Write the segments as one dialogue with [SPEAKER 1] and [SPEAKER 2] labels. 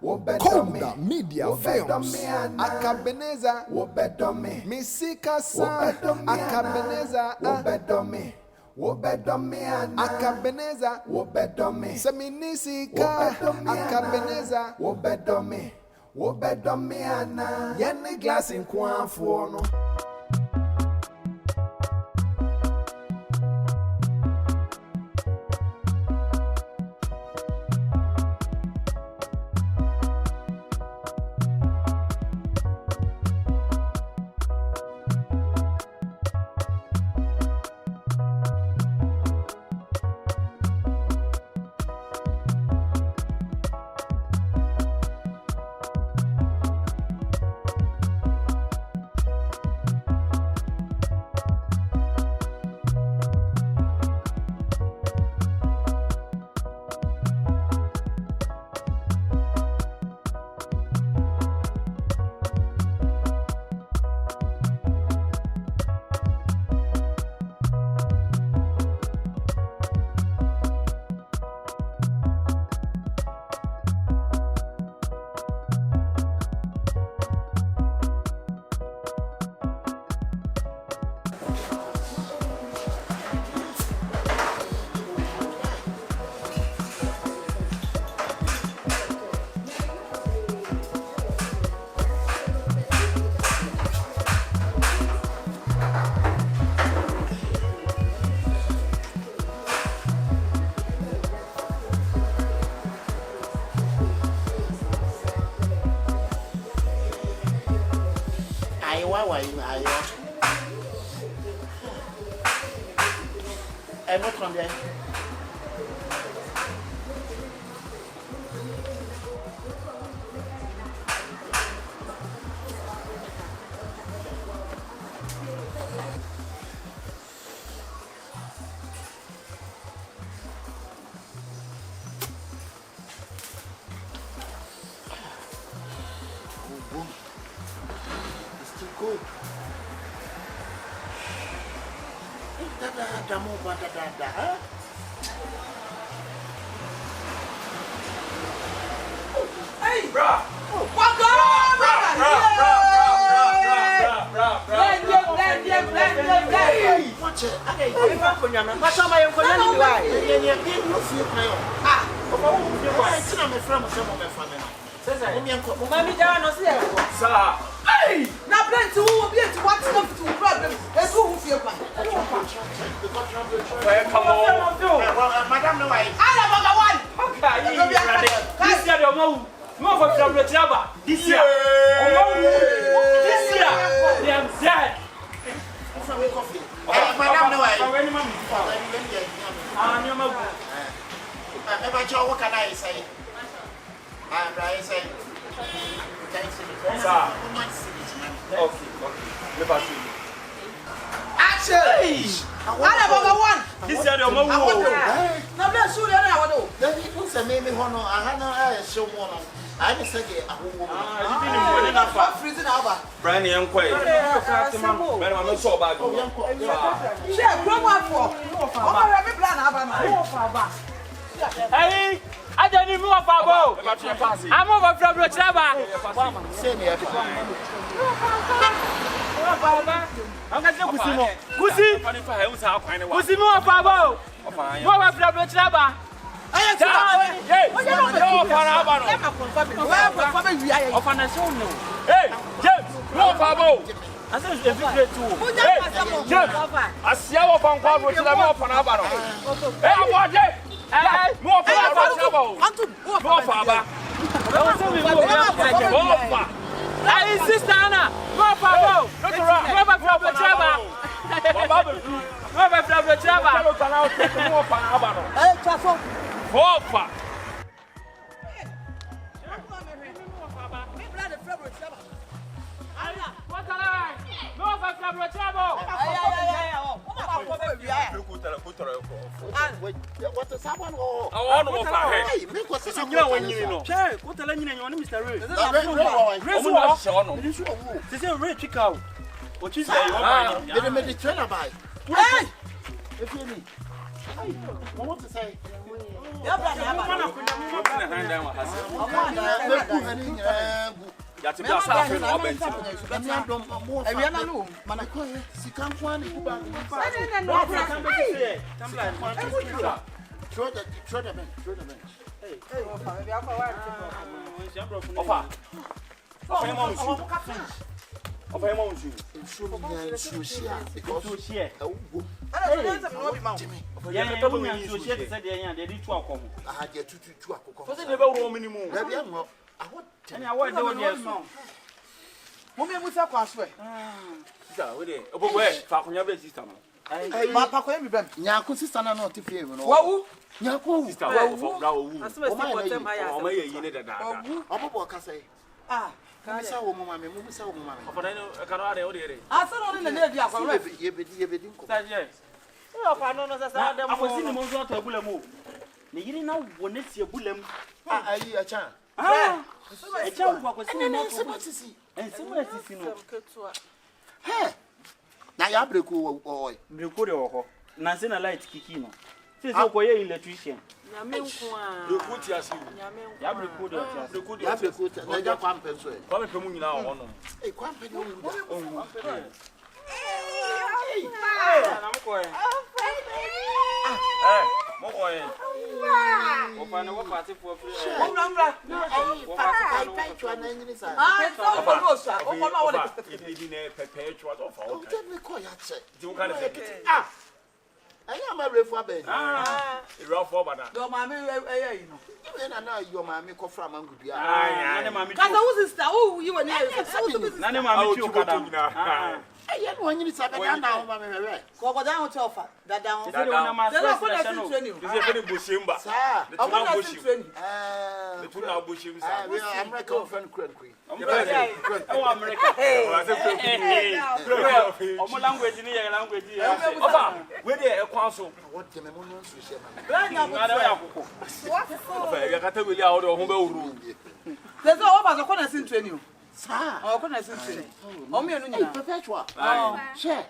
[SPEAKER 1] Koda Media Films, Akabenezer, Misikasa, Akabenezer, Akabenezer, Seminisika, Akabenezer, Yanni glass in Kwan for no.
[SPEAKER 2] I'm not from there. It's too good.
[SPEAKER 3] Hey, bro! Walk on! Hey! Now, plenty who will be able to watch them to problem. That's who will feel bad.
[SPEAKER 4] Come on,
[SPEAKER 2] Madam, no way.
[SPEAKER 3] I have one.
[SPEAKER 4] okay. This year, you more for trouble. This year, they are dead.
[SPEAKER 2] Madam, no way. What can I say? I say.
[SPEAKER 4] Okay.
[SPEAKER 3] Actually, I have one.
[SPEAKER 4] This year, you more.
[SPEAKER 3] Now, let's shoot another.
[SPEAKER 2] Then he puts a maybe one or I show one. I just say, I freezing over.
[SPEAKER 4] Brandy and Quay. But I'm not so bad.
[SPEAKER 3] Yeah, promo for. Every plan about
[SPEAKER 4] Hey, I don't even know about I'm over from Rotaba. I'm going to Kusimo. Kusimo Fabo. What was from Rotaba? I Hey, James, no Fabo. I said, if you get to James, I see our phone call with the Panabano. Hey, I want it. More Faba. I insist, Anna. More Fabo.
[SPEAKER 2] What is happening?
[SPEAKER 4] I want to go What you say?
[SPEAKER 2] Did they make the trailer by? Hey! If you need. I want to say.
[SPEAKER 3] Ya bra na ba.
[SPEAKER 4] Mana kunya mu ma na hand down ha. Ya ti bia sa afi no obenti no.
[SPEAKER 3] Ewia na no.
[SPEAKER 2] Mana ko sika nkwan ni kuba.
[SPEAKER 3] No.
[SPEAKER 2] Throw the bench.
[SPEAKER 3] Hey, ofa, we akwa wa ti.
[SPEAKER 4] Ofa. Ofa mo nsu. Ofa mo nsu.
[SPEAKER 2] Nsu shia because
[SPEAKER 4] Nsu shia.
[SPEAKER 3] Ana so dey say no be ma.
[SPEAKER 4] Ya ya to nsu shia te say dey yan dey di tu akomo.
[SPEAKER 2] Ah dey tu akoko.
[SPEAKER 4] So say dey be wuro minimum.
[SPEAKER 2] Na bia ngo.
[SPEAKER 4] Ani awo dey wodi eso.
[SPEAKER 3] Mo me musa kwa so e.
[SPEAKER 4] Sister, we dey. Obobo e fa konya be sister no.
[SPEAKER 3] Ma pa ko mi bem.
[SPEAKER 2] Nyako sister na no te fie no.
[SPEAKER 3] Wawu.
[SPEAKER 2] Nyako
[SPEAKER 4] Sister, wa for bra owu.
[SPEAKER 3] Asema si ko tem haya.
[SPEAKER 4] O ma ye yi ne dada.
[SPEAKER 2] Obobo ka say.
[SPEAKER 3] Ah.
[SPEAKER 2] Musa wo mama me.
[SPEAKER 4] Ofa na no ka no ade o dey.
[SPEAKER 3] Asa no ne na bi akwa ref.
[SPEAKER 2] Yebedi nko.
[SPEAKER 4] Sa je.
[SPEAKER 3] Ofa no no sa dem.
[SPEAKER 4] Afosi ni mo zo to abula mu. Ne yiri na wo ne ti abula mu.
[SPEAKER 2] Ayi acha.
[SPEAKER 4] E cha wo akosi ni mo.
[SPEAKER 2] Sisi.
[SPEAKER 4] Ensimu sisi no.
[SPEAKER 2] He. Na ya breku o.
[SPEAKER 4] Breku de wo ho. Na se na light kiki no. Se se ko ye electrician.
[SPEAKER 3] Nyame nko a.
[SPEAKER 4] Breku ti asi.
[SPEAKER 3] Nyame nko.
[SPEAKER 4] Ya breku de ti asi.
[SPEAKER 2] Breku de. Ya breku. Na ja kwa mpe so e.
[SPEAKER 4] Kwa mpe mu nyina ho no.
[SPEAKER 2] Eh kwa mpe de owu da.
[SPEAKER 4] Na mo ko e. Mo ko e. Opa na wo party for free.
[SPEAKER 3] Omra.
[SPEAKER 2] Ai chwa na nyini sa.
[SPEAKER 3] Ah, so ko no sa. O ko na wo de.
[SPEAKER 4] Idi na perpetual do fa
[SPEAKER 2] O
[SPEAKER 4] o.
[SPEAKER 2] tell me ko ya che.
[SPEAKER 4] Ti wo kan se.
[SPEAKER 2] Anya ma refu aben.
[SPEAKER 4] E ro for bada.
[SPEAKER 3] Do ma me yi no.
[SPEAKER 2] Even na your mama ko fra mangudua.
[SPEAKER 4] Na ne mami.
[SPEAKER 3] Kasa wo sister, wo yi woni e.
[SPEAKER 4] Na ne mami ti o kada.
[SPEAKER 2] Eye no nyini sa be na ho ma me wewe.
[SPEAKER 3] Ko ko dan ho che ofa. Dada ho.
[SPEAKER 4] Ti se na ma
[SPEAKER 3] Dada
[SPEAKER 4] stress
[SPEAKER 3] ko
[SPEAKER 4] na
[SPEAKER 3] na
[SPEAKER 4] chano.
[SPEAKER 3] training.
[SPEAKER 4] Ti se fe ni boshimba.
[SPEAKER 2] Sa.
[SPEAKER 4] Le
[SPEAKER 3] O
[SPEAKER 4] tu na
[SPEAKER 3] na
[SPEAKER 4] boshim.
[SPEAKER 3] training.
[SPEAKER 4] Le tu na boshim sa.
[SPEAKER 2] American friend kwen.
[SPEAKER 4] E wa America. O se fe. O mo language ni ye language ye. Ofa, we dey e kwan so.
[SPEAKER 2] What the me mo no so share ma.
[SPEAKER 3] Bra nya
[SPEAKER 4] Na da ya kokko. Ofa, ya kata we li a o ho be wuru.
[SPEAKER 3] There's no over ko na sin training.
[SPEAKER 2] Sa.
[SPEAKER 3] O ko na sin training. O me enu nyina.
[SPEAKER 2] Perpetual. Share.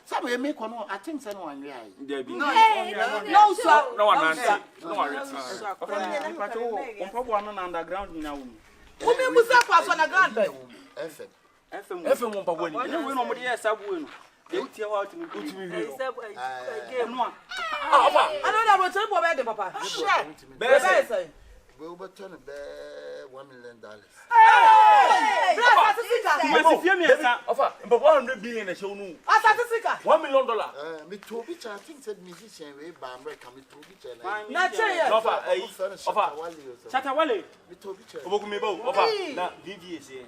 [SPEAKER 2] Sabe me ko no I think say no wan wi ai.
[SPEAKER 4] There be.
[SPEAKER 3] No sir.
[SPEAKER 4] No one answer. No one answer. Ofa, pato o mpobo anu na underground ni na wo.
[SPEAKER 3] Wo me musa kwa so na grand.
[SPEAKER 4] FM mo mpobo ni. Ne we no mo dey sabu we no. Dey tie wa utimi hwe no.
[SPEAKER 3] Game no.
[SPEAKER 4] Ofa.
[SPEAKER 3] Ano na bro tell bo be de papa. Share.
[SPEAKER 4] Be say.
[SPEAKER 2] We will turn be $1 million.
[SPEAKER 3] Hey! Bra statistica.
[SPEAKER 4] Mesi fie mi esa. Ofa, mpobo 100 billion na show no.
[SPEAKER 3] Statistica.
[SPEAKER 4] $1 million.
[SPEAKER 2] Me to be I think said musician we ba America me to be
[SPEAKER 3] Na che
[SPEAKER 4] Ofa, Ofa. Chata wale.
[SPEAKER 2] me to be
[SPEAKER 4] Oboku me ba. Ofa, na VVA say.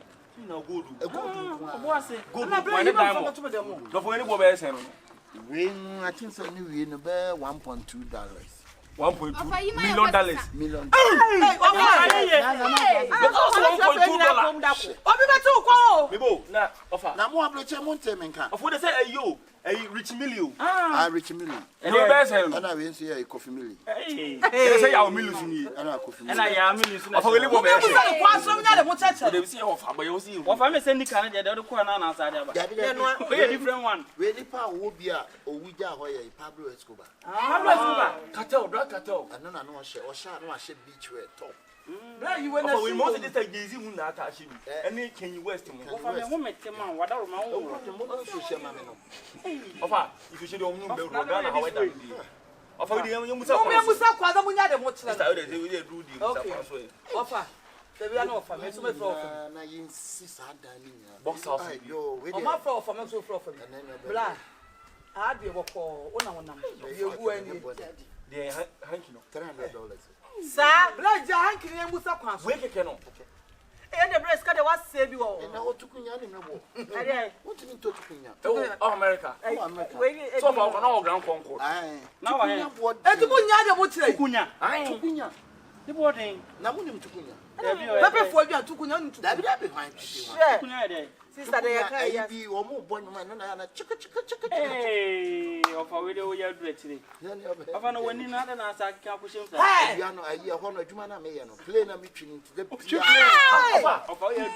[SPEAKER 4] Na gold.
[SPEAKER 3] Obo ase.
[SPEAKER 4] Gold.
[SPEAKER 3] Na bra
[SPEAKER 4] Why
[SPEAKER 3] yi
[SPEAKER 4] the
[SPEAKER 3] ba
[SPEAKER 4] diamond?
[SPEAKER 3] fa to dem mo.
[SPEAKER 4] No for any boy be say no.
[SPEAKER 2] we I think say ni we no be $1.2.
[SPEAKER 4] $1.2 million.
[SPEAKER 2] Million.
[SPEAKER 3] Hey, Obi be to ko.
[SPEAKER 4] Bibo, na Ofa.
[SPEAKER 2] Na mo abroche mo ntem nka.
[SPEAKER 4] Of what they say yo, rich million.
[SPEAKER 2] Ah rich million.
[SPEAKER 4] And you be say no.
[SPEAKER 2] Ana we say a coffee million.
[SPEAKER 4] Hey. They say ya million ni.
[SPEAKER 2] Ana coffee
[SPEAKER 4] And
[SPEAKER 2] million.
[SPEAKER 4] I am million. Of what
[SPEAKER 3] Obi be say kwa so nya de mo cheche.
[SPEAKER 4] They say Ofa, but you see.
[SPEAKER 3] Ofa me say nika na de de ko na na asade aba.
[SPEAKER 4] We a different one.
[SPEAKER 2] We di pa wo bia owuja ho ye Pablo Escobar.
[SPEAKER 3] Pablo Escobar.
[SPEAKER 4] Cartel, drug cartel.
[SPEAKER 2] Ano na no o sha beach wear top.
[SPEAKER 3] Bra you we na
[SPEAKER 4] Of we most of this time Jay-Z who na attach him. Any Kanye West mo.
[SPEAKER 3] Ofa me ho mete man wada ro ma wo.
[SPEAKER 2] Mo no so share ma me no.
[SPEAKER 4] Ofa, if you should don't know Ghana how it done. Ofa we dey you musa.
[SPEAKER 3] Mo me musa kwa da mo nya de mo chere.
[SPEAKER 4] Sister, we dey do the musa so.
[SPEAKER 3] Ofa. They be na ofa me so me fro ofa.
[SPEAKER 2] Na yin sisa da ni nya.
[SPEAKER 4] Box house.
[SPEAKER 2] Yo, we
[SPEAKER 3] O ma fro ofa me so fro ofa me. Bra. A de wo ko wona wona. Ye gu ani.
[SPEAKER 4] Dey hanky no.
[SPEAKER 2] $300.
[SPEAKER 3] Sa, bra ja hankiri e musa kwa so.
[SPEAKER 4] We keke no.
[SPEAKER 3] E de bra ska de wa se bi wo.
[SPEAKER 2] Na otukunya ni mebo.
[SPEAKER 3] Ade.
[SPEAKER 2] What do you mean totukunya?
[SPEAKER 4] Oh America.
[SPEAKER 3] We
[SPEAKER 4] So for na o ground concord.
[SPEAKER 2] Ai.
[SPEAKER 4] Na wa he.
[SPEAKER 3] Etu mo nya de mo chere.
[SPEAKER 4] Kunya.
[SPEAKER 2] Tukunya.
[SPEAKER 4] The boarding.
[SPEAKER 2] Na mo nim tukunya.
[SPEAKER 3] Pepe fo adwa tukunya ntu.
[SPEAKER 2] Da bi hwan.
[SPEAKER 3] Tukunya de. Sister de ya kai ya.
[SPEAKER 2] Bi o mo bon ma no na chika.
[SPEAKER 4] Hey, Ofa we dey o ya do etire. Ofa no wani na na asa ka ko shem sa.
[SPEAKER 2] Ya no ayi ho no adwuma na me ye no. Play na me twini to the.
[SPEAKER 4] Of all your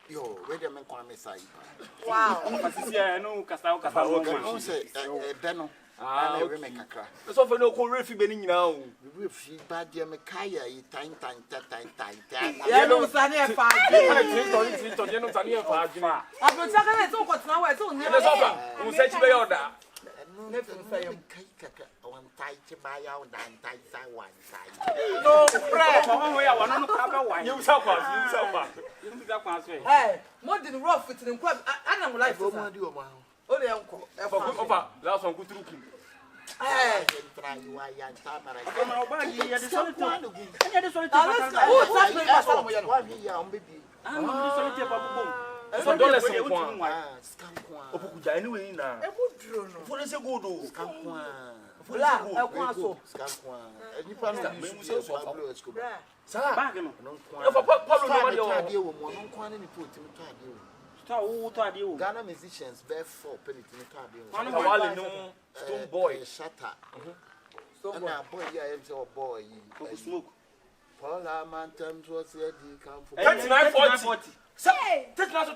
[SPEAKER 2] Yo, where the men come inside?
[SPEAKER 3] Wow.
[SPEAKER 4] No, Casao,
[SPEAKER 2] Beno. Ah, we make a crack.
[SPEAKER 4] so for no cool refi benin now.
[SPEAKER 2] We feel bad, dear Micaiah, time.
[SPEAKER 3] Yeah, no, Sunny,
[SPEAKER 4] I
[SPEAKER 3] hey, more than rough with the crab. I don't like to do. Oh, the uncle.
[SPEAKER 4] Last one, good looking.
[SPEAKER 3] Hey,
[SPEAKER 2] Ghana musicians bear 4 penny to
[SPEAKER 4] Stone boy.
[SPEAKER 2] Shatter. And now, boy, boy,
[SPEAKER 4] Smoke.
[SPEAKER 2] Paul Amantam was said he come for
[SPEAKER 4] 3940. That's not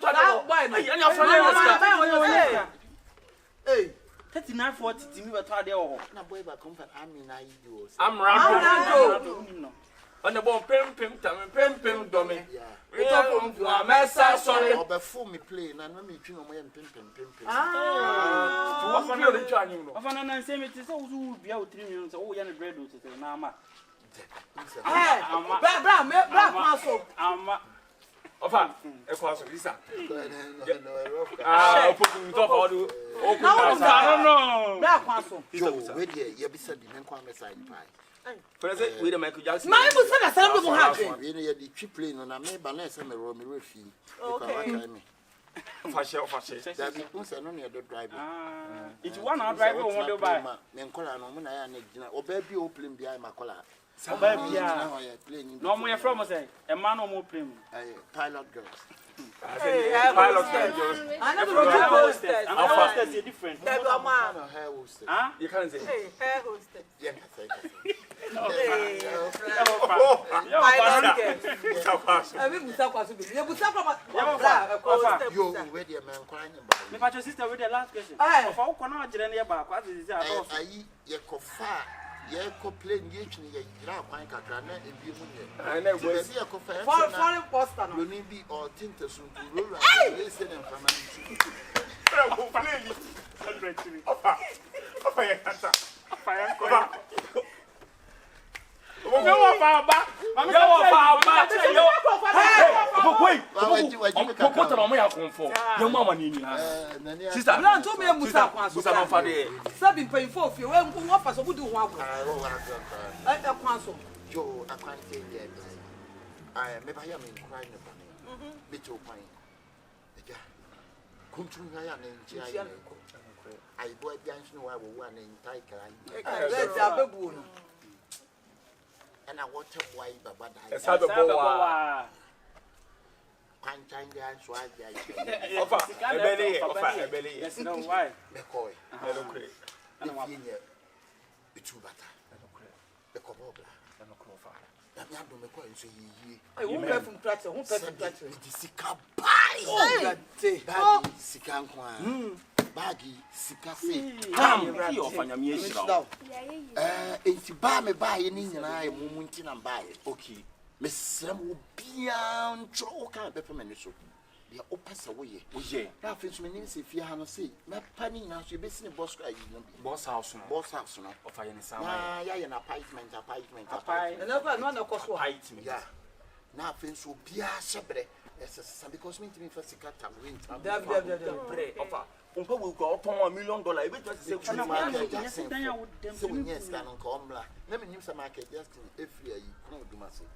[SPEAKER 4] what
[SPEAKER 3] hey,
[SPEAKER 4] 3940 to me, but I do.
[SPEAKER 2] Now, boy, but comfort, I mean, I do.
[SPEAKER 4] I'm Rando. On the bone, pim, dummy. Yeah. Massa, sorry.
[SPEAKER 2] Or before me playing, and when me tune on my pim.
[SPEAKER 4] What's on the channel? I found an same it is also be out 3 minutes. Oh, you're a bread to say, Nama. With a Michael Jackson.
[SPEAKER 3] My was
[SPEAKER 2] the cheap plane on a maybe unless I'm a Romy Refi.
[SPEAKER 4] It's one hour driver on the bike.
[SPEAKER 2] Men call on I or baby opening behind my collar.
[SPEAKER 4] No more from us, a man or more prim.
[SPEAKER 2] Pilot girls.
[SPEAKER 4] Pilot girls.
[SPEAKER 3] I never hostess.
[SPEAKER 4] I'm hostess, different.
[SPEAKER 2] You can't say
[SPEAKER 3] hair hostess.
[SPEAKER 2] Yeah, you where the man crying about.
[SPEAKER 4] Your sister with the last question.
[SPEAKER 3] Hey,
[SPEAKER 4] how can I get any about what is that?
[SPEAKER 2] I coffee. Yeah, complain usually a quite a granite and be
[SPEAKER 4] I never see a
[SPEAKER 2] coffee.
[SPEAKER 3] foreign poster.
[SPEAKER 2] You need be all tinted soon to roll. Listen and I boy dance no I will one in Taika. And I want to wipe but I Pantine dance why
[SPEAKER 4] I belly. Yes, no, why?
[SPEAKER 2] McCoy. It's too better. The Cobobla.
[SPEAKER 3] I won't pay from Pratt. Won't pay from Pratt.
[SPEAKER 2] It is Sika Baggy Sikan Baggy Sikasi.
[SPEAKER 4] Come, you find a music.
[SPEAKER 2] If you buy me buy any and I won't and buy it. Okay. Miss Sam will be on Troll can't be from any soup. Be opens away. Now, French means if you have no say, my penny now, you're basing a boss house, or fire in some an apartment.
[SPEAKER 3] Another of course,
[SPEAKER 2] Yeah. Now, French will be a separate because me to me for Sicata win.
[SPEAKER 4] Will go upon $1 million.
[SPEAKER 2] Yes, can come. Let me use a market just if you do myself.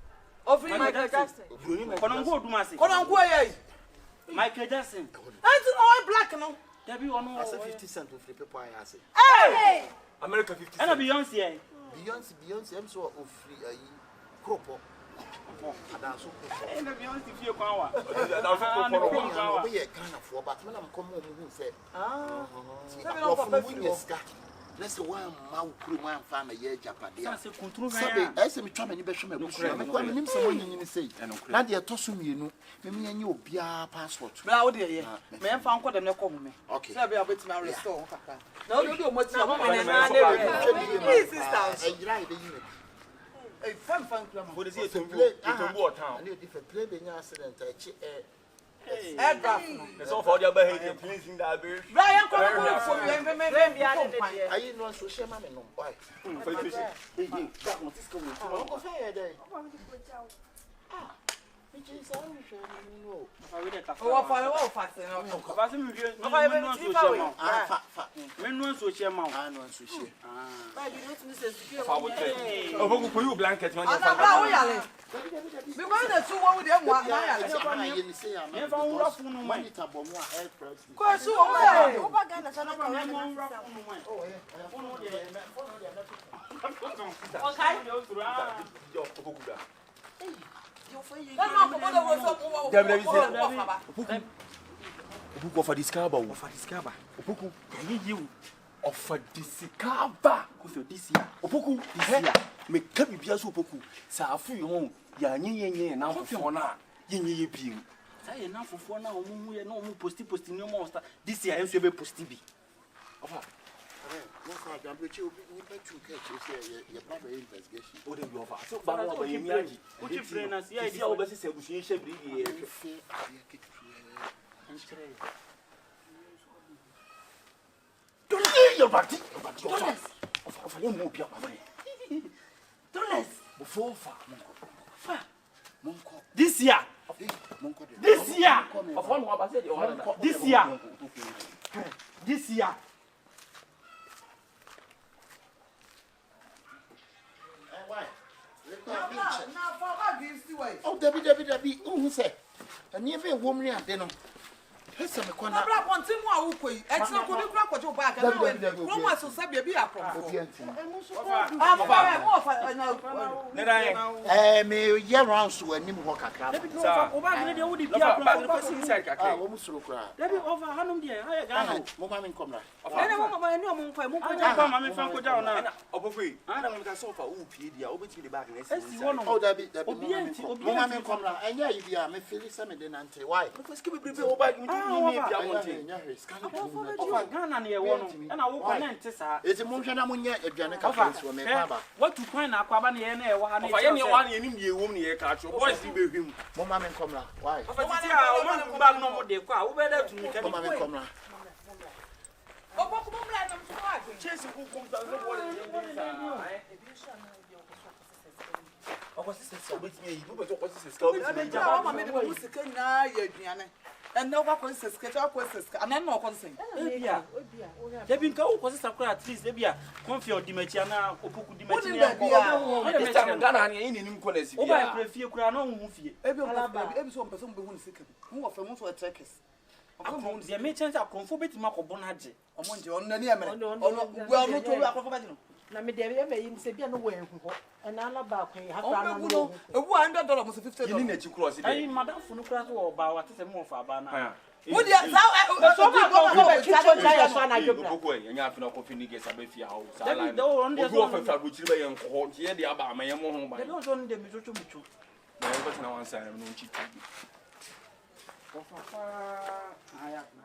[SPEAKER 3] Offering Michael Jackson.
[SPEAKER 4] Michael Jackson.
[SPEAKER 3] I don't know black no.
[SPEAKER 4] There be one
[SPEAKER 2] 50 cents with people I say.
[SPEAKER 3] Hey!
[SPEAKER 4] America 50 cents. And Beyonce.
[SPEAKER 2] Beyonce, I'm so free a crop.
[SPEAKER 4] ko.
[SPEAKER 2] Adanso ko.
[SPEAKER 4] Na bi on ti fie kwan wa.
[SPEAKER 2] Adanso ko for we ye Ghana for but me na mkom mo hu say.
[SPEAKER 3] Sabe não papa frio.
[SPEAKER 2] Let's one mau kuru man fa na ye japade.
[SPEAKER 4] Say kontro gan
[SPEAKER 2] Sabe,
[SPEAKER 4] ya.
[SPEAKER 2] ese me twa mani be hwe me kusua. Me kwa nim se wonyi ni sei. Na de to so mienu. Me me anye obia passport.
[SPEAKER 3] Bra wo de ye. Me en fa nko dem ne ko mu me.
[SPEAKER 2] Okay.
[SPEAKER 3] Sabe abeti ma restore kaka. Na o do mo ti na mo
[SPEAKER 4] Hey,
[SPEAKER 3] na dey. Sisters.
[SPEAKER 2] Ejira ide yi me.
[SPEAKER 3] Hey, fun kura ma.
[SPEAKER 4] Wo de say Tombu o town.
[SPEAKER 2] Ani different play be nya accident achi
[SPEAKER 3] Aircraft.
[SPEAKER 4] There's all for the other head please in that be.
[SPEAKER 3] Brian come on for me be
[SPEAKER 2] ayi no so share ma me no why eh that one this come to go fair there ah me just am sure no
[SPEAKER 3] o fa fast no
[SPEAKER 4] Ba se mi vie. No so share ma.
[SPEAKER 2] fa
[SPEAKER 4] Me no so share ma.
[SPEAKER 2] no so share
[SPEAKER 3] ba bi no tumi se secure
[SPEAKER 4] Fa wo tre. Oboku ko you blanket man
[SPEAKER 3] ana bra wo yale me go na tu wo de mo na yale
[SPEAKER 2] ayi ni say am
[SPEAKER 4] Me fa wura funu mo.
[SPEAKER 2] monitor bo mo air press
[SPEAKER 3] ko su o mo
[SPEAKER 5] Oba Ghana sana ka
[SPEAKER 4] Me mo wura funu mo.
[SPEAKER 2] oh yeah phone de
[SPEAKER 3] okay
[SPEAKER 4] Yo oboku da.
[SPEAKER 3] na ma ko do wo so
[SPEAKER 4] Dabi
[SPEAKER 6] Opuku ofa discover. Opuku
[SPEAKER 4] you.
[SPEAKER 6] ofa discover.
[SPEAKER 4] Ko this year.
[SPEAKER 6] Opuku this year. Me ka bibia so opuku. Sa afu yi ho ya nyenyenye na mfo na yenye bi.
[SPEAKER 4] Say na fofo na omu ye na omu posti ni omu sta. This year enso be posti bi.
[SPEAKER 2] ofa no fa gambe chi obi ni betu ka chi say ye baba investigation
[SPEAKER 6] O de bi ofa. So ba no ba yemi aji.
[SPEAKER 4] Uchi free na si
[SPEAKER 6] Isi a wo be se busu yin hye biri ye.
[SPEAKER 2] fe aye ketu
[SPEAKER 6] Don't leave your body. Ofa ye mo bia ba.
[SPEAKER 4] Dollars.
[SPEAKER 6] Before fa.
[SPEAKER 2] monko
[SPEAKER 4] This year.
[SPEAKER 2] monko de
[SPEAKER 4] This year.
[SPEAKER 6] Ofa no ba se de o.
[SPEAKER 4] This year. This year.
[SPEAKER 2] why
[SPEAKER 3] na for ba give see way
[SPEAKER 2] oh Debbie who say and you be woman ade no pesa me kwana
[SPEAKER 3] na bra ponti mu a wo koi e tira ko bi kura ko jo ba ka na we ko mo so sabe bi apron
[SPEAKER 2] obianti
[SPEAKER 3] baba mo fa na
[SPEAKER 4] Ne dan.
[SPEAKER 2] me ye round so anim ho kakra
[SPEAKER 4] Sa.
[SPEAKER 6] Oba gele de wo di bia
[SPEAKER 4] Ba no person inside
[SPEAKER 2] ah
[SPEAKER 4] kakra.
[SPEAKER 2] wo musuro kra
[SPEAKER 6] Debi over hanum de ha ya Ghana.
[SPEAKER 2] mo ma me komra
[SPEAKER 6] Ene mo ma ni o mo nkwa mo
[SPEAKER 4] Ko
[SPEAKER 6] nkwa.
[SPEAKER 4] ba ma me fan ko ja ona.
[SPEAKER 6] Obofu yi. Ana mo ka so fa wo pie dia obetimi de bag na
[SPEAKER 4] Esi
[SPEAKER 6] esi.
[SPEAKER 4] wo no.
[SPEAKER 2] oh Debbie
[SPEAKER 6] Obianti,
[SPEAKER 2] mo ma me komra enya yi bia me feel say me de nante why
[SPEAKER 6] Because keep be o bag mi ni bia wonte.
[SPEAKER 2] enya scan
[SPEAKER 4] Ofa Ghana na ye wo no. E na wo ko na nte sa.
[SPEAKER 2] ezi mo hwe na mo nya aduane kakra so me pa ba
[SPEAKER 4] What to point na akwa ba na ye na ye wo ha na.
[SPEAKER 6] Ofa ye ne wa na ye ni ye wom ne ye ka tro. Boys bi be hwim.
[SPEAKER 2] mo ma me komra why
[SPEAKER 4] Ofa titi a o man bag no mo de kwa. Wo be da tunu ka
[SPEAKER 2] mo ma
[SPEAKER 4] ni.
[SPEAKER 2] me komra
[SPEAKER 3] o bo ko mo mla na so wa
[SPEAKER 4] Chase ku kom ta no bole ni.
[SPEAKER 6] Ofa sisi obetimi yi. Bo be to ko sisi
[SPEAKER 3] o ja ma me de mo sika na ye aduane and no ko sika ta ko sika anan no ko sen
[SPEAKER 4] Ebia. Debi nka wo ko se sakura at least ebia. Konfi o dimachi na opoku dimachi
[SPEAKER 3] Wouldn't
[SPEAKER 4] na.
[SPEAKER 3] that be a-
[SPEAKER 6] This time Ghana na ye ni nim ko na si
[SPEAKER 4] Wo ba
[SPEAKER 6] bia.
[SPEAKER 4] pre fie kura na hu fie.
[SPEAKER 3] ebi so person be hu sika mo wo fa mo so checkers
[SPEAKER 4] Akon dia me chance akonfo betima ko bona age.
[SPEAKER 3] omo nje on na ni emere ono gwa no to akofo ba jino
[SPEAKER 5] na me de be yi se bia no wo ehu ho na ala ba kwan ha
[SPEAKER 3] on
[SPEAKER 5] fra
[SPEAKER 3] be
[SPEAKER 5] na
[SPEAKER 3] guno ebu $100 mo $50
[SPEAKER 6] Yini na chi cross
[SPEAKER 4] Ai
[SPEAKER 6] de.
[SPEAKER 4] madam funu kura so o ba wa tese mo fa ba na.
[SPEAKER 3] wo dia sa
[SPEAKER 5] so ba go go be twa twa ya so na dwebra
[SPEAKER 6] Oboku e nya afi na kofi ni ge sabe fi ha o. Sa
[SPEAKER 4] Debi
[SPEAKER 6] la.
[SPEAKER 4] do on dia
[SPEAKER 6] Ogu ofa fa buchiri be ye nko. Tie de aba amaye mo ho ba.
[SPEAKER 4] Debi on so de mi so muchu.
[SPEAKER 6] Na yo betina wan sa no nchi tu.
[SPEAKER 4] Ofa fa aya na